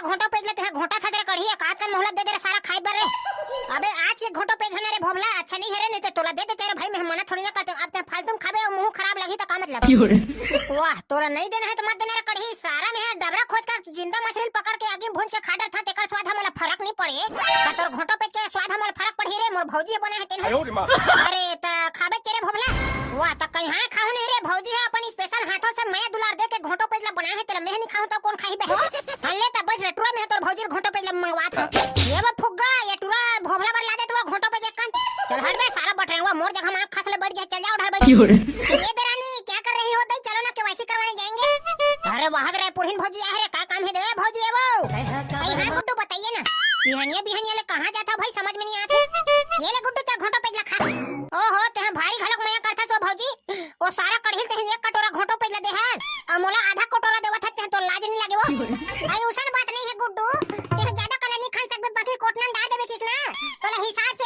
घोटो page लेते हैं घोटा था तेरा कढ़ी का का मोहलत दे दे सारा खाई बर रे। अबे आज के घोटो पेज है रे भोमला अच्छा नहीं है रे नहीं तो तोला दे दे तेरे भाई मेहमान थोड़ी ना करते अब ते फालतू खाबे और मुंह खराब लगी तो का मतलब। वाह तोरा नहीं देना है तो मत देना रे कढ़ी सारा में है डबरा खोद कर जिंदा मछली पकड़ के आगे भून के खाटर था तेकर स्वाद हमला फर्क नहीं पड़े का तोर घोटो पेज के स्वाद हमला फर्क पड़ी रे मोर भौजी बने है तेन अरे त खाबे तेरे भोमला वाह त कहीं हां खाऊ नहीं रे भौजी है अपन स्पेशल हाथों से मैं दुलार दे के घोटो पेज ला बनाया है तेरा मैं नहीं खाऊं तो कौन खाई बे हल्ले त बस रेटुआ में तोर भौजी घोटो पेज ला मंगवा था ये बा फुग्गा ये टुरा भोमला बर ला दे तो घोटो पेज एक चल हट बे सारा बट रहा मोर जगह में खसले बैठ गया चल जा उधर बैठ ये देरानी क्या कर रही हो दई चलो ना केवाईसी करवाने जाएंगे अरे बहादुर है पुरहिन भौजी आ रे का काम है दे भौजी है वो भाई हां गुड्डू बताइए ना बिहानिया बिहानिया ले कहां जाता भाई समझ में नहीं आते ये ले गुड्डू चल घोटो पेज ला खा ओहो ते भारी घलक मैं करता सो भौजी वो सारा कढ़िल ते एक कटोरा घोटो पेज ला दे है और मोला आधा कटोरा देवत है तो लाज नहीं लगे वो भाई उसन बात नहीं है गुड्डू ते ज्यादा कला नहीं खा सकबे बाकी कोटना डाल देबे ठीक ना तोला हिसाब से